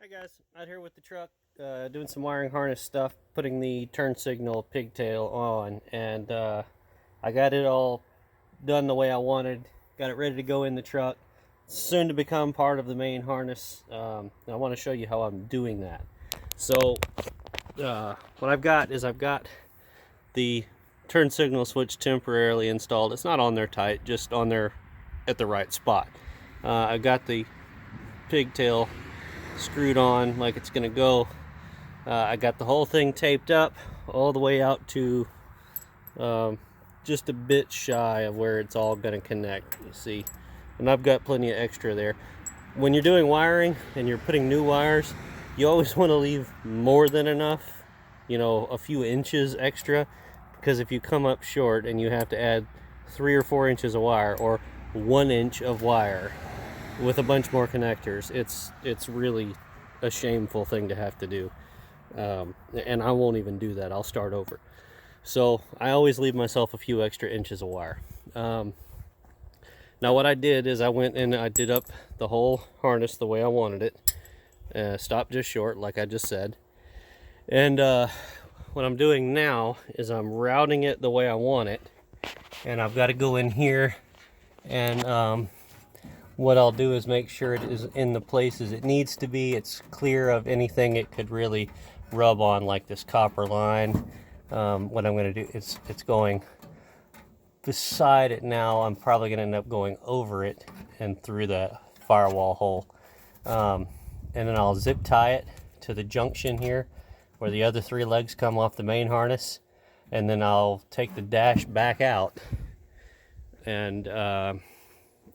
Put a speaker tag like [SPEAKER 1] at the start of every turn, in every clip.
[SPEAKER 1] Hi guys, out here with the truck, doing some wiring harness stuff, putting the turn signal pigtail on, and I got it all done the way I wanted, got it ready to go in the truck, soon to become part of the main harness. I want to show you how I'm doing that. So what I've got is I've got the turn signal switch temporarily installed. It's not on there tight, just on there at the right spot. I've got the pigtail screwed on like it's gonna go. I got the whole thing taped up all the way out to just a bit shy of where it's all gonna connect, you see, and I've got plenty of extra there. When you're doing wiring and you're putting new wires, you always want to leave more than enough, you know, a few inches extra, because if you come up short and you have to add 3 or 4 inches of wire or 1 inch of wire with a bunch more connectors, it's really a shameful thing to have to do, and I won't even do that. I'll start over. So I always leave myself a few extra inches of wire. Now what I did is I went and I did up the whole harness the way I wanted it, stopped just short like I just said, and what I'm doing now is I'm routing it the way I want it, and I've got to go in here and what I'll do is make sure it is in the places it needs to be. It's clear of anything it could really rub on, like this copper line. What I'm going to do is it's going beside it now. I'm probably going to end up going over it and through that firewall hole. And then I'll zip tie it to the junction here where the other 3 legs come off the main harness. And then I'll take the dash back out and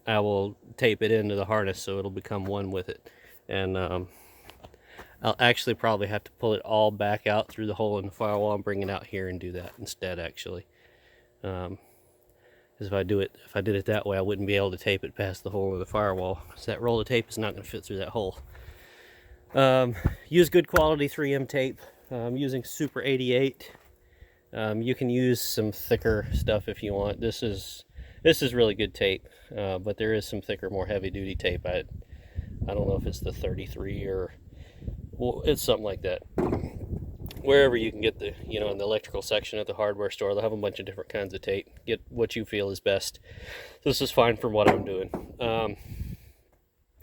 [SPEAKER 1] I will tape it into the harness so it'll become one with it. And I'll actually probably have to pull it all back out through the hole in the firewall and bring it out here and do that instead, actually. Because if I did it that way, I wouldn't be able to tape it past the hole in the firewall. So that roll of tape is not going to fit through that hole. Use good quality 3M tape. I'm using Super 88. You can use some thicker stuff if you want. This is really good tape, but there is some thicker, more heavy-duty tape. I don't know if it's the 33 or, well, it's something like that. Wherever you can get the, you know, in the electrical section at the hardware store, they'll have a bunch of different kinds of tape. Get what you feel is best. This is fine for what I'm doing.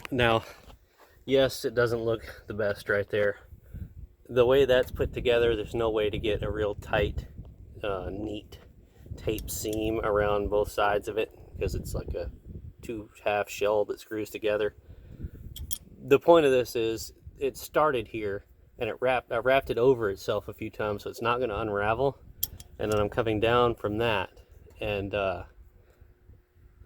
[SPEAKER 1] Now, yes, it doesn't look the best right there. The way that's put together, there's no way to get a real tight, neat tape seam around both sides of it, because it's like a 2-half shell that screws together. The point of this is it started here and I wrapped it over itself a few times, so it's not going to unravel, and then I'm coming down from that, and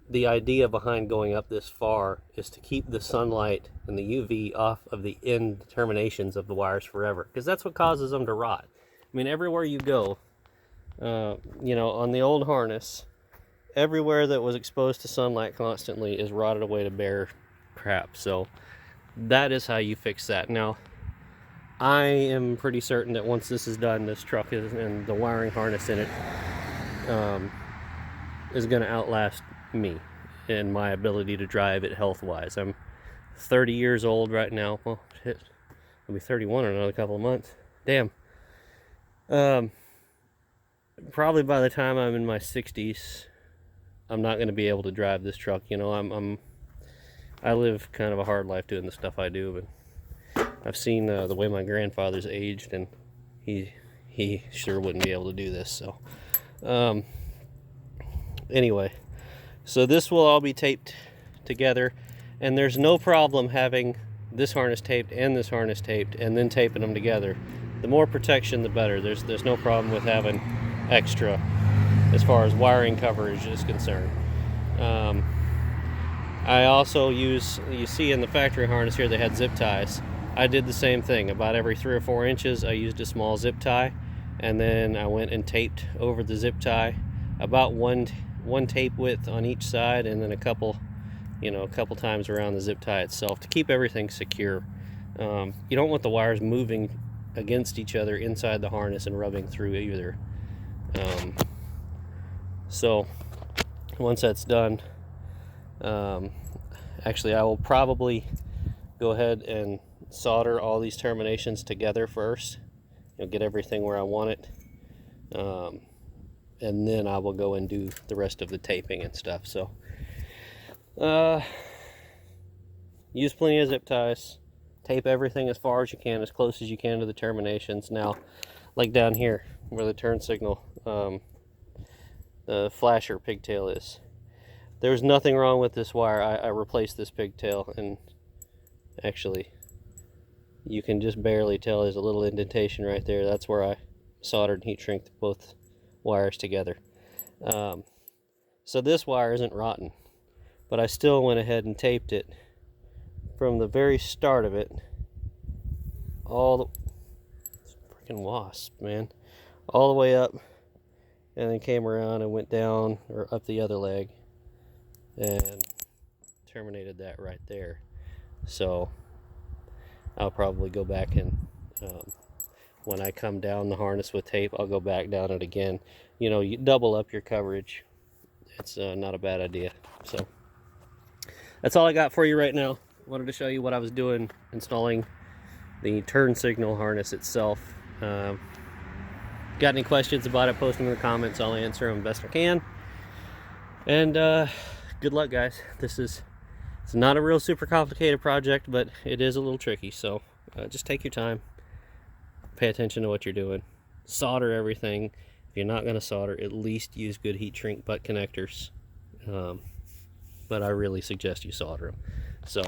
[SPEAKER 1] the idea behind going up this far is to keep the sunlight and the UV off of the end terminations of the wires forever, because that's what causes them to rot. I mean, everywhere you go, you know, on the old harness, everywhere that was exposed to sunlight constantly is rotted away to bare crap. So that is how you fix that. Now, I am pretty certain that once this is done, this truck is, and the wiring harness in it is going to outlast me in my ability to drive it health-wise. I'm 30 years old right now. Well, shit, I'll be 31 in another couple of months. Damn. Probably by the time I'm in my 60s, I'm not going to be able to drive this truck. You know, I live kind of a hard life doing the stuff I do, but I've seen the way my grandfather's aged, and he sure wouldn't be able to do this. So anyway, so this will all be taped together, and there's no problem having this harness taped and this harness taped and then taping them together. The more protection, the better. There's no problem with having extra as far as wiring coverage is concerned. I also use, you see in the factory harness here, they had zip ties. I did the same thing. About every 3 or 4 inches, I used a small zip tie, and then I went and taped over the zip tie about one tape width on each side, and then a couple times around the zip tie itself to keep everything secure. You don't want the wires moving against each other inside the harness and rubbing through either. So once that's done, actually I will probably go ahead and solder all these terminations together first. Get everything where I want it. And then I will go and do the rest of the taping and stuff. So use plenty of zip ties. Tape everything as far as you can, as close as you can to the terminations. Now, like down here where the turn signal, the flasher pigtail is, there's nothing wrong with this wire. I replaced this pigtail, and actually you can just barely tell there's a little indentation right there. That's where I soldered and heat shrink both wires together. So this wire isn't rotten, but I still went ahead and taped it from the very start of it, all the freaking wasp, man, all the way up, and then came around and went down or up the other leg and terminated that right there. So I'll probably go back and when I come down the harness with tape, I'll go back down it again. You double up your coverage. It's not a bad idea. So that's all I got for you right now. Wanted to show you what I was doing installing the turn signal harness itself. Got any questions about it, post them in the comments. I'll answer them best I can. And good luck, guys. It's not a real super complicated project, but it is a little tricky. So just take your time. Pay attention to what you're doing. Solder everything. If you're not going to solder, at least use good heat shrink butt connectors. But I really suggest you solder them. So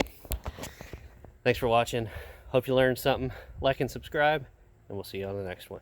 [SPEAKER 1] thanks for watching. Hope you learned something. Like and subscribe, and we'll see you on the next one.